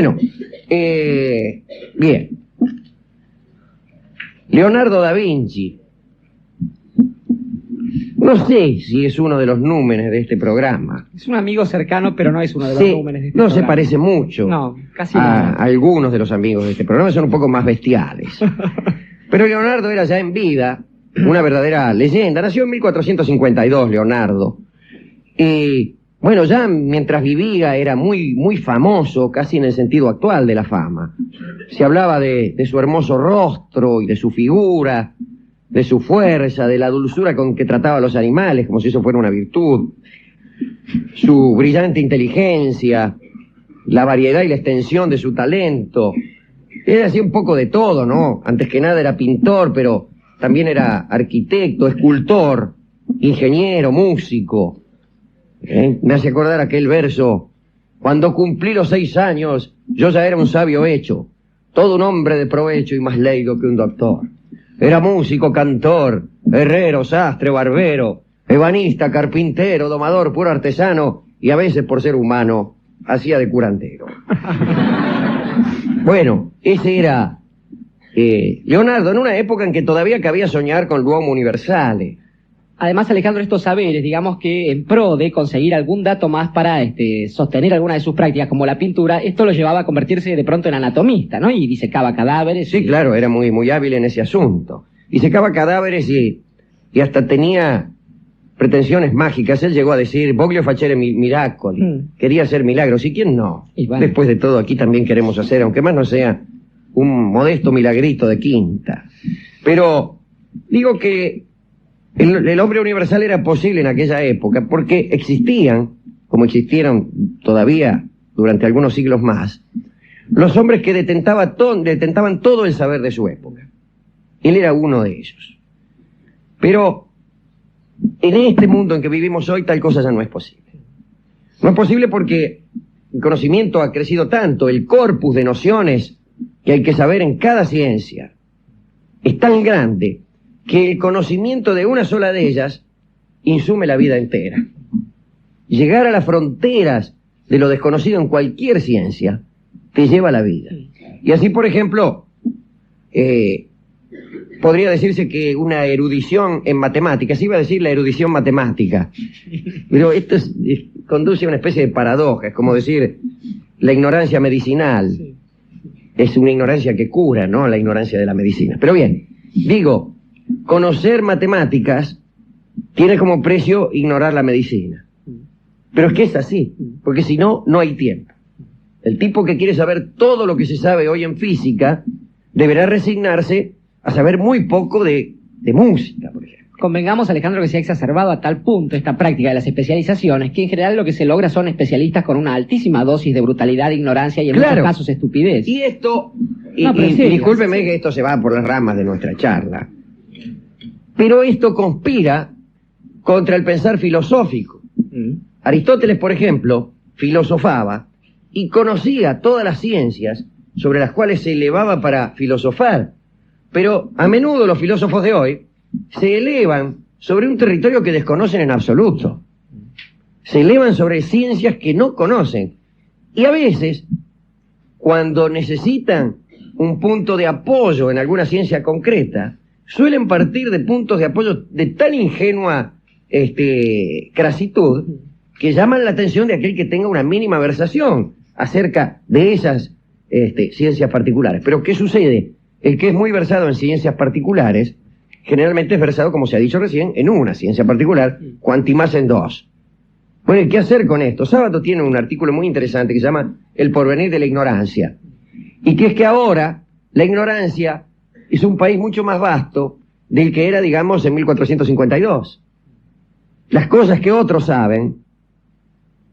Bueno, bien. Leonardo da Vinci. No sé si es uno de los númenes de este programa. Es un amigo cercano, pero no es uno de los Sí, númenes de este no programa. se parece mucho. No, casi a nada. algunos de los amigos de este programa, son un poco más bestiales. Pero Leonardo era ya en vida una verdadera leyenda. Nació en 1452 Leonardo. Y bueno, ya mientras vivía era muy famoso, casi en el sentido actual de la fama. Se hablaba de su hermoso rostro y de su figura, de su fuerza, de la dulzura con que trataba a los animales, como si eso fuera una virtud, su brillante inteligencia, la variedad y la extensión de su talento. Era así un poco de todo, ¿no? Antes que nada era pintor, pero también era arquitecto, escultor, ingeniero, músico. Me hace acordar aquel verso: cuando cumplí los 6 años, yo ya era un sabio hecho, todo un hombre de provecho y más leigo que un doctor. Era músico, cantor, herrero, sastre, barbero, ebanista, carpintero, domador, puro artesano, y a veces, por ser humano, hacía de curandero. Bueno, ese era Leonardo, en una época en que todavía cabía soñar con l'uomo universale. Además, Alejandro, estos saberes, digamos que en pro de conseguir algún dato más para sostener alguna de sus prácticas, como la pintura, esto lo llevaba a convertirse de pronto en anatomista, ¿no? Y disecaba cadáveres. Sí, claro, era muy hábil en ese asunto. Disecaba cadáveres y hasta tenía pretensiones mágicas. Él llegó a decir, voglio facere miracoli. Quería hacer milagros. ¿Y quién no? Y bueno. Después de todo, aquí también queremos hacer, aunque más no sea un modesto milagrito de quinta. Pero digo que el hombre universal era posible en aquella época porque existían, como existieron todavía durante algunos siglos más, los hombres que detentaban todo el saber de su época. Él era uno de ellos. Pero en este mundo en que vivimos hoy, tal cosa ya no es posible. No es posible porque el conocimiento ha crecido tanto, el corpus de nociones que hay que saber en cada ciencia es tan grande que el conocimiento de una sola de ellas insume la vida entera. Llegar a las fronteras de lo desconocido en cualquier ciencia te lleva a la vida. Y así, por ejemplo, podría decirse que una erudición en matemáticas, iba a decir la erudición matemática, pero esto conduce a una especie de paradoja, es como decir la ignorancia medicinal. Es una ignorancia que cura, ¿no? La ignorancia de la medicina. Pero bien, digo, conocer matemáticas tiene como precio ignorar la medicina. Pero es que es así, porque si no, no hay tiempo. El tipo que quiere saber todo lo que se sabe hoy en física deberá resignarse a saber muy poco de música, por ejemplo. Convengamos, Alejandro, que se ha exacerbado a tal punto esta práctica de las especializaciones que en general lo que se logra son especialistas con una altísima dosis de brutalidad, ignorancia y en muchos casos estupidez. Y esto, y discúlpeme que esto se va por las ramas de nuestra charla, pero esto conspira contra el pensar filosófico. Aristóteles, por ejemplo, filosofaba y conocía todas las ciencias sobre las cuales se elevaba para filosofar, pero a menudo los filósofos de hoy se elevan sobre un territorio que desconocen en absoluto. Se elevan sobre ciencias que no conocen. Y a veces, cuando necesitan un punto de apoyo en alguna ciencia concreta, suelen partir de puntos de apoyo de tan ingenua crasitud que llaman la atención de aquel que tenga una mínima versación acerca de esas ciencias particulares. Pero ¿qué sucede? El que es muy versado en ciencias particulares generalmente es versado, como se ha dicho recién, en una ciencia particular, cuanti más en dos. Bueno, ¿qué hacer con esto? Sábato tiene un artículo muy interesante que se llama El porvenir de la ignorancia. Y que es que ahora la ignorancia es un país mucho más vasto del que era, digamos, en 1452. Las cosas que otros saben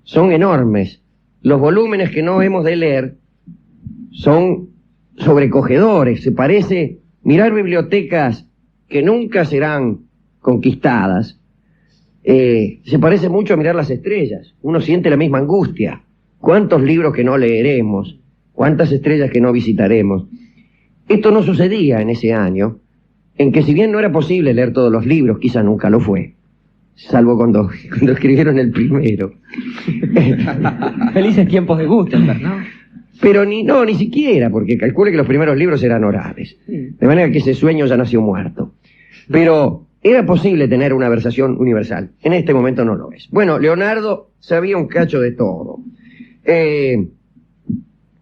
son enormes. Los volúmenes que no hemos de leer son sobrecogedores. Se parece mirar bibliotecas que nunca serán conquistadas. Se parece mucho a mirar las estrellas. Uno siente la misma angustia. ¿Cuántos libros que no leeremos? ¿Cuántas estrellas que no visitaremos? Esto no sucedía en ese año, en que si bien no era posible leer todos los libros, quizá nunca lo fue, salvo cuando escribieron el primero. Felices tiempos de Gutenberg, ¿no? Pero ni siquiera, porque calcule que los primeros libros eran orales. De manera que ese sueño ya nació muerto. Pero era posible tener una versación universal. En este momento no lo es. Bueno, Leonardo sabía un cacho de todo.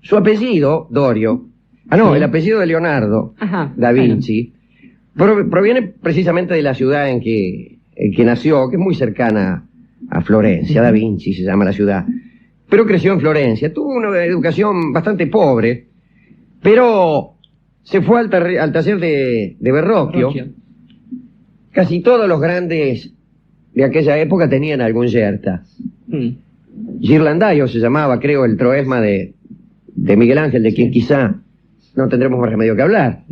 Su apellido, Dorio, el apellido de Leonardo da Vinci, proviene precisamente de la ciudad en que nació, que es muy cercana a Florencia. Da Vinci se llama la ciudad. Pero creció en Florencia. Tuvo una educación bastante pobre, pero se fue al taller de Verrocchio. Casi todos los grandes de aquella época tenían algún yerta. Ghirlandaio se llamaba, creo, el troesma de Miguel Ángel, de quien quizá no tendremos más remedio que hablar.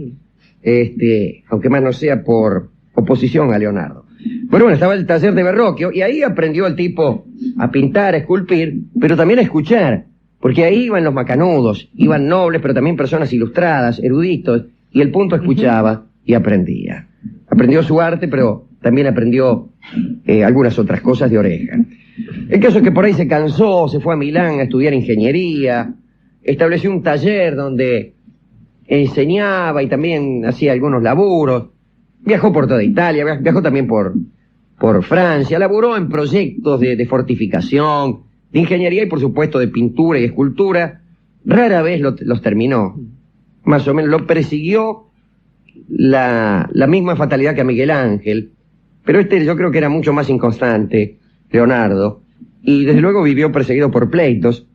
Aunque más no sea por oposición a Leonardo. Pero bueno, estaba el taller de Verrocchio y ahí aprendió el tipo a pintar, a esculpir, pero también a escuchar, porque ahí iban los macanudos, iban nobles, pero también personas ilustradas, eruditos, y el punto escuchaba y aprendía. Aprendió su arte, pero también aprendió algunas otras cosas de oreja. El caso es que por ahí se cansó, se fue a Milán a estudiar ingeniería, estableció un taller donde enseñaba y también hacía algunos laburos. Viajó por toda Italia, viajó también por Francia, laburó en proyectos de fortificación, de ingeniería y por supuesto de pintura y escultura. Rara vez los terminó, más o menos lo persiguió la misma fatalidad que a Miguel Ángel, pero yo creo que era mucho más inconstante, Leonardo, y desde luego vivió perseguido por pleitos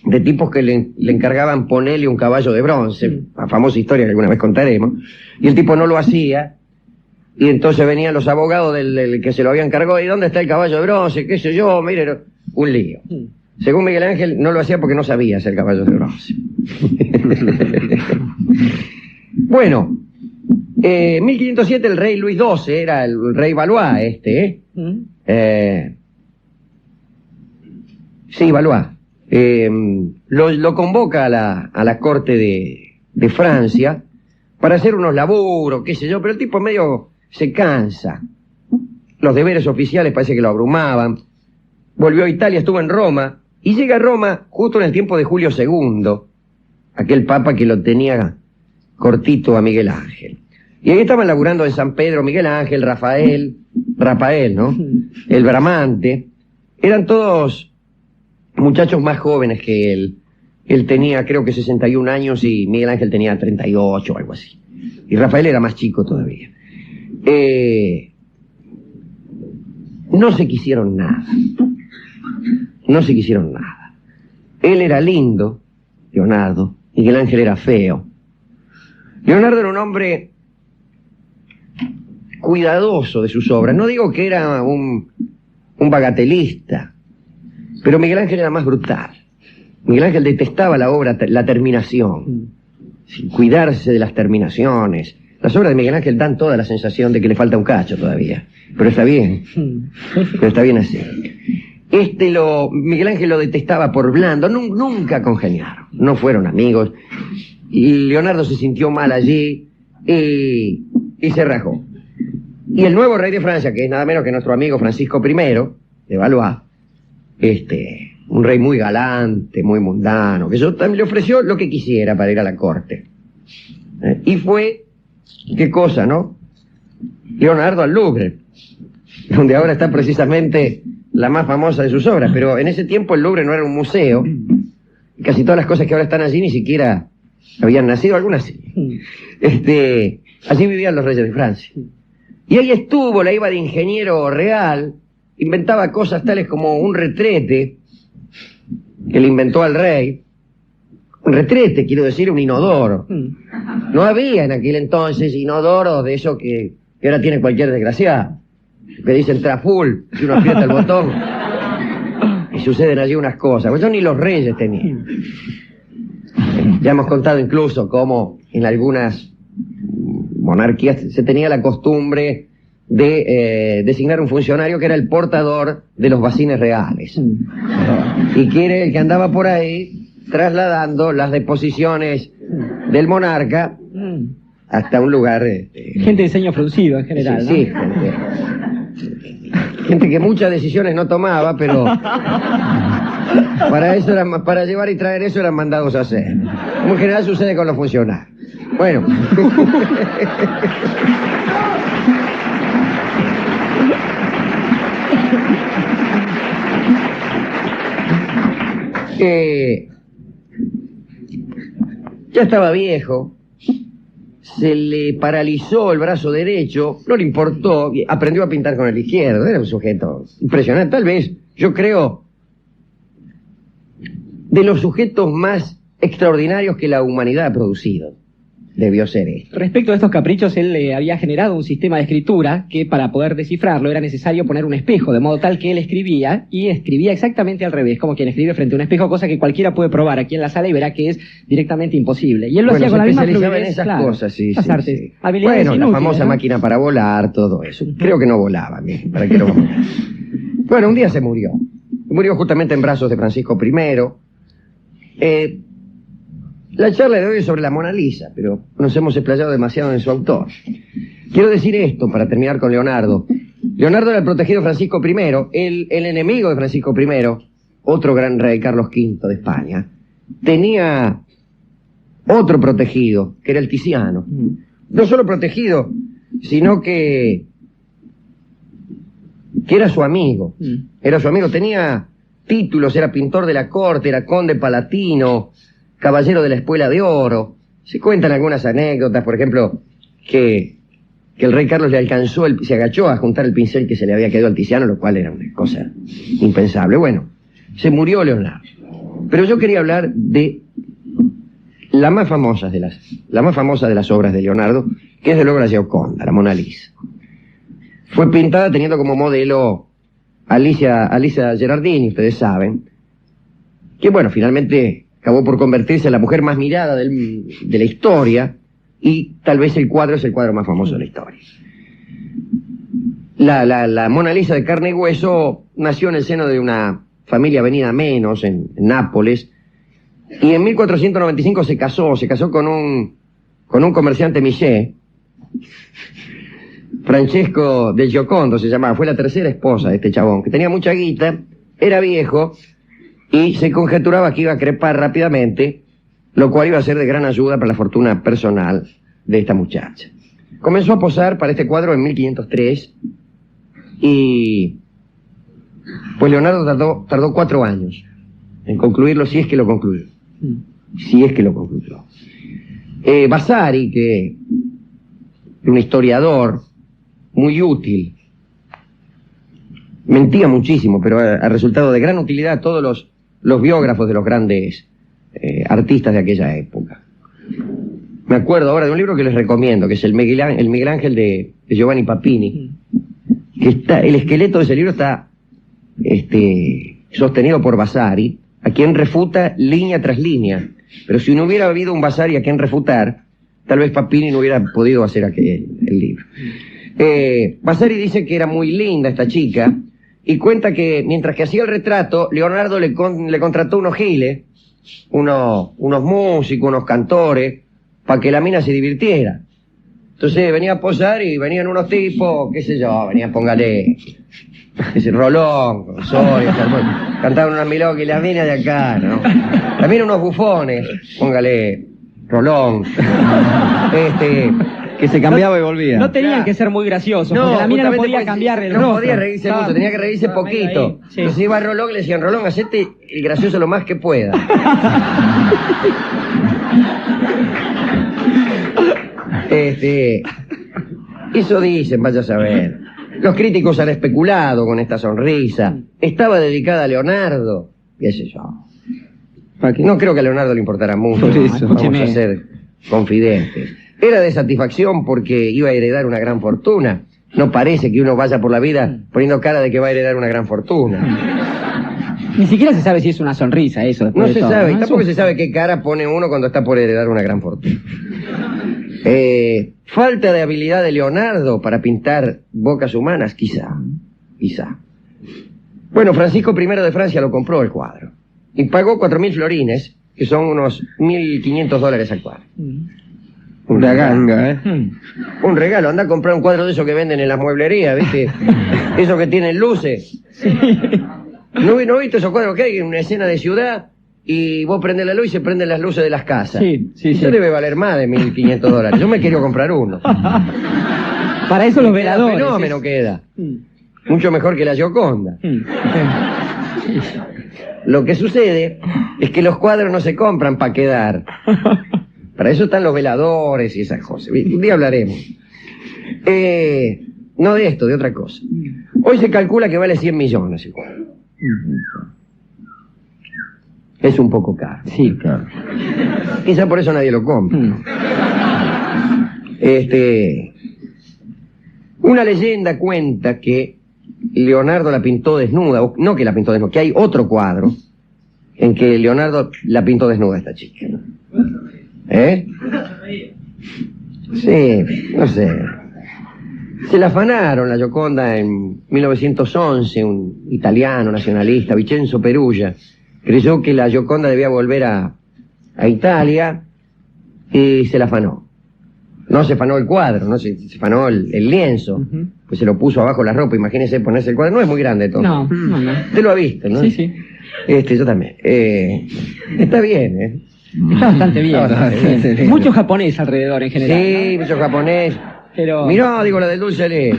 de tipos que le encargaban ponerle un caballo de bronce, la famosa historia que alguna vez contaremos, y el tipo no lo hacía. Y entonces venían los abogados del que se lo habían encargado. ¿Y dónde está el caballo de bronce? ¿Qué sé yo? Mire, un lío. Según Miguel Ángel, no lo hacía porque no sabía hacer caballos de bronce. Bueno, 1507 el rey Luis XII, era el rey Valois sí, Valois. Lo convoca a la corte de Francia para hacer unos laburos, qué sé yo, pero el tipo medio se cansa. Los deberes oficiales parece que lo abrumaban. Volvió a Italia, estuvo en Roma, y llega a Roma justo en el tiempo de Julio II, aquel papa que lo tenía cortito a Miguel Ángel. Y ahí estaban laburando en San Pedro Miguel Ángel, Rafael, ¿no? El Bramante. Eran todos muchachos más jóvenes que él. Él tenía creo que 61 años y Miguel Ángel tenía 38 o algo así. Y Rafael era más chico todavía. No se quisieron nada. No se quisieron nada. Él era lindo, Leonardo, Miguel Ángel era feo. Leonardo era un hombre cuidadoso de sus obras. No digo que era un bagatelista, pero Miguel Ángel era más brutal. Miguel Ángel detestaba la obra, la terminación, sin cuidarse de las terminaciones. Las obras de Miguel Ángel dan toda la sensación de que le falta un cacho todavía, pero está bien así. Miguel Ángel lo detestaba por blando, nunca congeniaron, no fueron amigos, y Leonardo se sintió mal allí y se rajó. Y el nuevo rey de Francia, que es nada menos que nuestro amigo Francisco I de Valois, un rey muy galante, muy mundano, que le ofreció lo que quisiera para ir a la corte. Y fue, qué cosa, ¿no? Leonardo al Louvre, donde ahora está precisamente la más famosa de sus obras, pero en ese tiempo el Louvre no era un museo, y casi todas las cosas que ahora están allí ni siquiera habían nacido, algunas sí. Allí vivían los reyes de Francia. Y ahí estuvo, la iba de ingeniero real, inventaba cosas tales como un retrete, que le inventó al rey. Un retrete, quiero decir, un inodoro. No había en aquel entonces inodoros de eso que ahora tiene cualquier desgraciado, que dicen traful, si uno aprieta el botón y suceden allí unas cosas. Pues eso ni los reyes tenían. Ya hemos contado incluso cómo en algunas monarquías se tenía la costumbre de designar un funcionario que era el portador de los bacines reales, y que era el que andaba por ahí trasladando las deposiciones del monarca hasta un lugar... gente de ceño fruncido en general, sí, ¿no? Sí, gente que muchas decisiones no tomaba, pero Para llevar y traer eso eran mandados a hacer. Como en general sucede con los funcionarios. Bueno. Ya estaba viejo, se le paralizó el brazo derecho, no le importó, aprendió a pintar con el izquierdo, era un sujeto impresionante, tal vez, yo creo, de los sujetos más extraordinarios que la humanidad ha producido. Debió ser esto. Respecto a estos caprichos, él había generado un sistema de escritura que para poder descifrarlo era necesario poner un espejo, de modo tal que él escribía y escribía exactamente al revés, como quien escribe frente a un espejo, cosa que cualquiera puede probar aquí en la sala y verá que es directamente imposible. Y él lo hacía con la misma fluidez. En esas cosas, sí, esas sí, artes, sí. habilidades Bueno, inútiles, la famosa máquina para volar, todo eso. Creo que no volaba, ¿para qué lo vamos a ver? Bueno, un día se murió. Murió justamente en brazos de Francisco I. La charla de hoy es sobre la Mona Lisa, pero nos hemos explayado demasiado en su autor. Quiero decir esto para terminar con Leonardo. Leonardo era el protegido de Francisco I, el enemigo de Francisco I, otro gran rey, Carlos V de España. Tenía otro protegido, que era el Tiziano. No solo protegido, sino que era su amigo. Era su amigo, tenía títulos, era pintor de la corte, era conde palatino, caballero de la Espuela de Oro. Se cuentan algunas anécdotas, por ejemplo, que el rey Carlos le alcanzó, se agachó a juntar el pincel que se le había quedado al Tiziano, lo cual era una cosa impensable. Bueno, se murió Leonardo. Pero yo quería hablar de la más famosa de las obras de Leonardo, que es de la Gioconda, la Mona Lisa. Fue pintada teniendo como modelo Alicia Gerardini, ustedes saben, que bueno, finalmente acabó por convertirse en la mujer más mirada de la historia, y tal vez el cuadro es el cuadro más famoso de la historia. La Mona Lisa de carne y hueso nació en el seno de una familia venida menos en Nápoles, y en 1495 se casó con un comerciante Miché, Francesco del Giocondo se llamaba, fue la tercera esposa de este chabón, que tenía mucha guita, era viejo, y se conjeturaba que iba a crepar rápidamente, lo cual iba a ser de gran ayuda para la fortuna personal de esta muchacha. Comenzó a posar para este cuadro en 1503 y pues Leonardo tardó 4 años en concluirlo, si es que lo concluyó. Vasari, que un historiador muy útil, mentía muchísimo, pero ha resultado de gran utilidad a todos los biógrafos de los grandes artistas de aquella época. Me acuerdo ahora de un libro que les recomiendo, que es el Miguel Ángel de Giovanni Papini, que el esqueleto de ese libro está sostenido por Vasari, a quien refuta línea tras línea. Pero si no hubiera habido un Vasari a quien refutar, tal vez Papini no hubiera podido hacer el libro. Vasari dice que era muy linda esta chica, y cuenta que mientras que hacía el retrato, Leonardo le contrató unos giles, unos músicos, unos cantores, para que la mina se divirtiera. Entonces venía a posar y venían unos tipos, qué sé yo, venían, póngale, ese Rolón, Soria, cantaban una milonga y la mina de acá, ¿no? La mina unos bufones, póngale, Rolón, que se cambiaba y volvía. No tenían que ser muy graciosos, porque la mina no podía cambiar el rostro. No podía reírse mucho, tenía que reírse poquito. Sí. Entonces iba a Rolón y le decían, Rolón, hacete el gracioso lo más que pueda. Eso dicen, vaya a saber. Los críticos han especulado con esta sonrisa. Estaba dedicada a Leonardo, qué sé yo. No creo que a Leonardo le importara mucho. Por eso. Vamos a ser confidentes. Era de satisfacción porque iba a heredar una gran fortuna. No parece que uno vaya por la vida poniendo cara de que va a heredar una gran fortuna. Ni siquiera se sabe si es una sonrisa eso. No se sabe, ¿no? tampoco se sabe qué cara pone uno cuando está por heredar una gran fortuna. Falta de habilidad de Leonardo para pintar bocas humanas, quizá. Bueno, Francisco I de Francia lo compró el cuadro y pagó 4.000 florines, que son unos $1.500 al cuadro. Una ganga, Un regalo, anda a comprar un cuadro de esos que venden en las mueblerías, ¿viste? Esos que tienen luces. ¿No viste esos cuadros que hay en una escena de ciudad y vos prendés la luz y se prenden las luces de las casas? Sí, sí, Eso sí. debe valer más de $1.500. Yo me quiero comprar uno. Para eso los Queda veladores. fenómeno queda. Mm. Mucho mejor que la Gioconda. Mm. Lo que sucede es que los cuadros no se compran para quedar. Para eso están los veladores y esas cosas. Un día hablaremos. No de esto, de otra cosa. Hoy se calcula que vale 100 millones el cuadro. Es un poco caro. Sí, claro. Quizá por eso nadie lo compra. Mm. Una leyenda cuenta que Leonardo la pintó desnuda, o no que la pintó desnuda, que hay otro cuadro en que Leonardo la pintó desnuda a esta chica. ¿Eh? Sí, no sé. Se la afanaron la Gioconda en 1911, un italiano nacionalista, Vincenzo Perugia, creyó que la Gioconda debía volver a Italia y se la afanó. No se afanó el cuadro, no se afanó el lienzo, pues se lo puso abajo la ropa. Imagínese ponerse el cuadro, no es muy grande todo. No, no, no. Usted lo ha visto, ¿no? Sí, sí. Yo también. Está bien, ¿eh? Está bastante bien. Está bastante bien. Mucho japonés alrededor en general. Sí, mucho japonés. Pero... Mirá, digo, la del dulce de leche.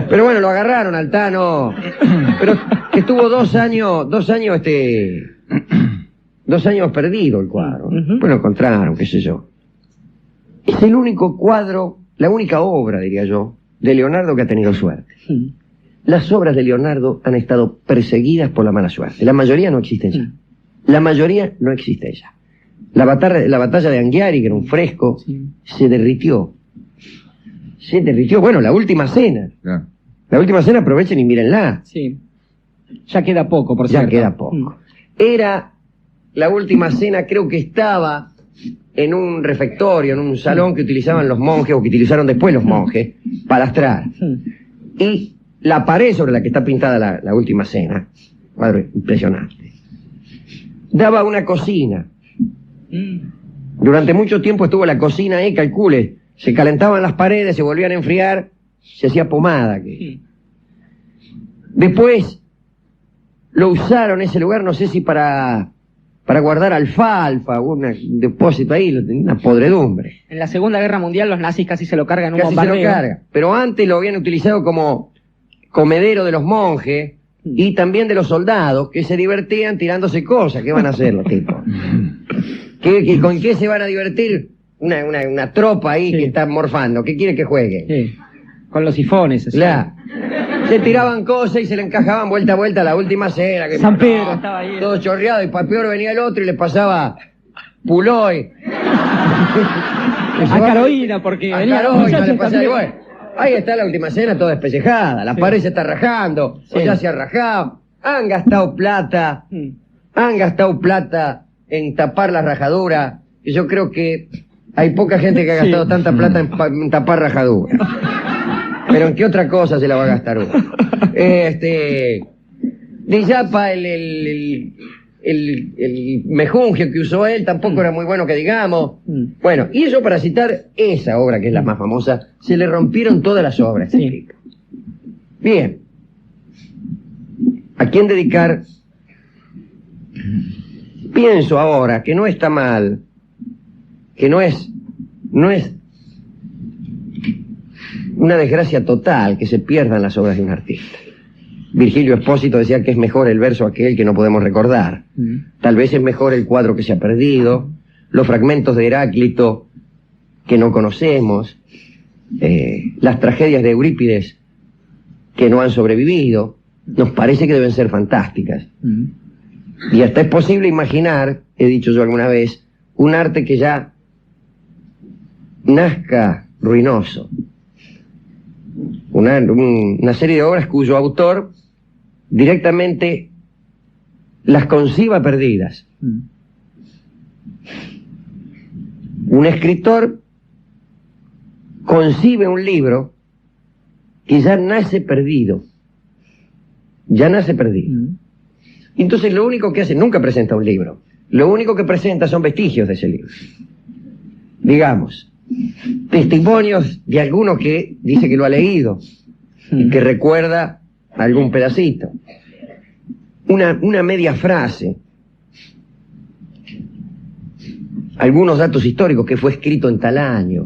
Pero bueno, lo agarraron al Tano. Pero estuvo 2 años, 2 años, 2 años perdido el cuadro. Pues lo encontraron, qué sé yo. Es el único cuadro, la única obra, diría yo, de Leonardo que ha tenido suerte. Las obras de Leonardo han estado perseguidas por la mala suerte. La mayoría no existen ya. La mayoría no existe ya. La batalla de Anghiari, que era un fresco, se derritió. Se derritió. Bueno, la última cena. La última cena, aprovechen y mírenla. Sí. Ya queda poco, por Ya cierto. queda poco. Era la última cena, creo que estaba en un refectorio, en un salón que utilizaban los monjes, o que utilizaron después los monjes, para astrar. Y la pared sobre la que está pintada la última cena, cuadro impresionante, daba una cocina. Durante mucho tiempo estuvo la cocina ahí, calcule, se calentaban las paredes, se volvían a enfriar, se hacía pomada. Después lo usaron ese lugar, no sé si para guardar alfalfa, un depósito ahí, una podredumbre. En la Segunda Guerra Mundial los nazis casi se lo cargan en un Casi se bombardeo. lo carga. Pero antes lo habían utilizado como comedero de los monjes y también de los soldados, que se divertían tirándose cosas. ¿Qué van a hacer los tipos? ¿Con qué se van a divertir? Una tropa ahí que está morfando. ¿Qué quiere que juegue? Sí. Con los sifones. así. Se tiraban cosas y se le encajaban vuelta a vuelta a la última cena. Que San Pedro estaba ahí. todo chorreado, y para peor venía el otro y le pasaba Puloy. A Carolina, porque A venía Carolina muchachos le pasaba también. igual. Ahí está la última cena toda despellejada. La pared se está rajando, o ya se ha rajado. Han gastado plata en tapar la rajadura. Y yo creo que hay poca gente que ha gastado tanta plata en tapar rajadura. Pero ¿en qué otra cosa se la va a gastar uno? De Yapa, el mejunje que usó él tampoco era muy bueno que digamos. Bueno, y eso para citar esa obra, que es la más famosa, se le rompieron todas las obras. Sí. Bien. ¿A quién dedicar? Pienso ahora que no está mal, que no es una desgracia total que se pierdan las obras de un artista. Virgilio Espósito decía que es mejor el verso aquel que no podemos recordar. Tal vez es mejor el cuadro que se ha perdido, los fragmentos de Heráclito que no conocemos, las tragedias de Eurípides que no han sobrevivido. Nos parece que deben ser fantásticas. Y hasta es posible imaginar, he dicho yo alguna vez, un arte que ya nazca ruinoso. Una serie de obras cuyo autor directamente las conciba perdidas. Un escritor concibe un libro que ya nace perdido. Ya nace perdido. Entonces lo único que hace, nunca presenta un libro, lo único que presenta son vestigios de ese libro. Digamos, testimonios de alguno que dice que lo ha leído y que recuerda algún pedacito. Una media frase. Algunos datos históricos, que fue escrito en tal año,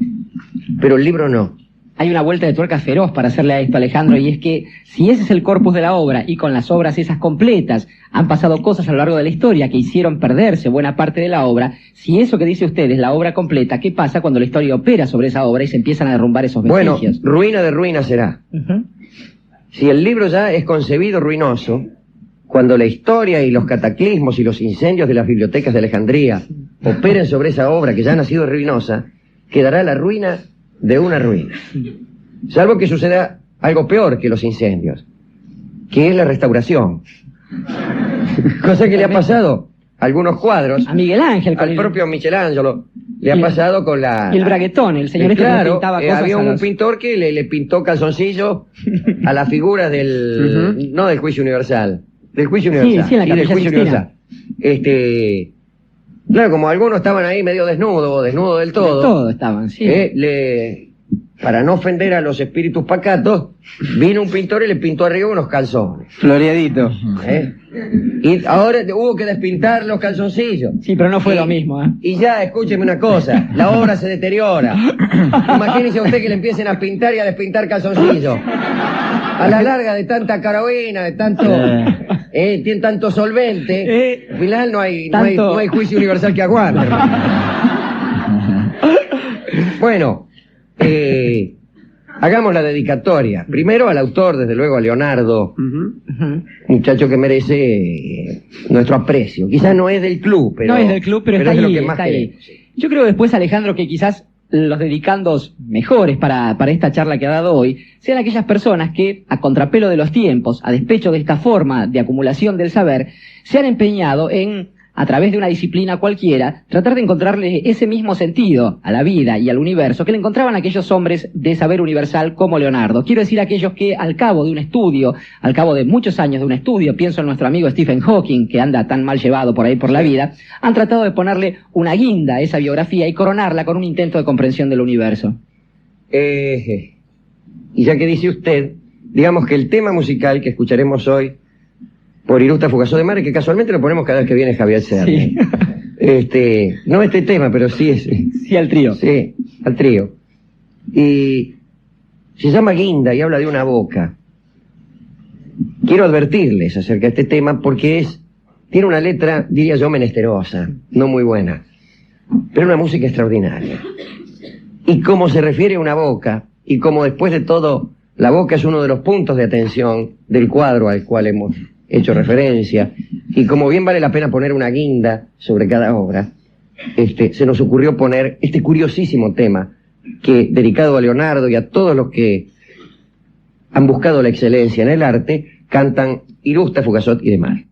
pero el libro no. Hay una vuelta de tuerca feroz para hacerle a esto, Alejandro, y es que si ese es el corpus de la obra, y con las obras esas completas han pasado cosas a lo largo de la historia que hicieron perderse buena parte de la obra, si eso que dice usted es la obra completa, ¿qué pasa cuando la historia opera sobre esa obra y se empiezan a derrumbar esos vestigios? Bueno, ruina de ruina será. Si el libro ya es concebido ruinoso, cuando la historia y los cataclismos y los incendios de las bibliotecas de Alejandría operen sobre esa obra que ya ha nacido ruinosa, quedará la ruina de una ruina. Salvo que suceda algo peor que los incendios, que es la restauración. Cosa que le ha pasado a algunos cuadros. A Miguel Ángel. Al propio Michelangelo le ha pasado con la... Y el braguetón, el señor este claro, que pintaba cosas había a un los... pintor que le pintó calzoncillo a la figura del... no del juicio universal, del juicio universal. Sí, en la del Capilla juicio Sixtina. universal. Claro, como algunos estaban ahí medio desnudos del todo. De todo estaban, sí. Para no ofender a los espíritus pacatos, vino un pintor y le pintó arriba unos calzones. Floreadito. Y ahora hubo que despintar los calzoncillos. Sí, pero no fue lo mismo, ¿eh? Y ya, escúcheme una cosa, la obra se deteriora. Imagínese usted que le empiecen a pintar y a despintar calzoncillos. A la larga de tanta carabina, de tanto... tiene tanto solvente, al final no hay juicio universal que aguante. Bueno, hagamos la dedicatoria. Primero al autor, desde luego a Leonardo, muchacho que merece nuestro aprecio. Quizás no es del club, pero... No es del club, pero está es de ahí, lo que más está ahí. queremos, sí. Yo creo después, Alejandro, que quizás los dedicandos mejores para esta charla que ha dado hoy sean aquellas personas que, a contrapelo de los tiempos, a despecho de esta forma de acumulación del saber, se han empeñado en, a través de una disciplina cualquiera, tratar de encontrarle ese mismo sentido a la vida y al universo que le encontraban aquellos hombres de saber universal como Leonardo. Quiero decir aquellos que al cabo de un estudio, al cabo de muchos años de un estudio, pienso en nuestro amigo Stephen Hawking, que anda tan mal llevado por ahí por la vida, han tratado de ponerle una guinda a esa biografía y coronarla con un intento de comprensión del universo. Y ya que dice usted, digamos que el tema musical que escucharemos hoy por Irusta Fugasó de Mare, que casualmente lo ponemos cada vez que viene Javier Serni. Sí. No este tema, pero sí es... Sí, al trío. Sí, al trío. Y se llama Guinda y habla de una boca. Quiero advertirles acerca de este tema porque tiene una letra, diría yo, menesterosa, no muy buena, pero una música extraordinaria. Y como se refiere a una boca, y como después de todo la boca es uno de los puntos de atención del cuadro al cual hemos hecho referencia, y como bien vale la pena poner una guinda sobre cada obra, se nos ocurrió poner este curiosísimo tema, que dedicado a Leonardo y a todos los que han buscado la excelencia en el arte, cantan Irusta, Fugazot y de Mare.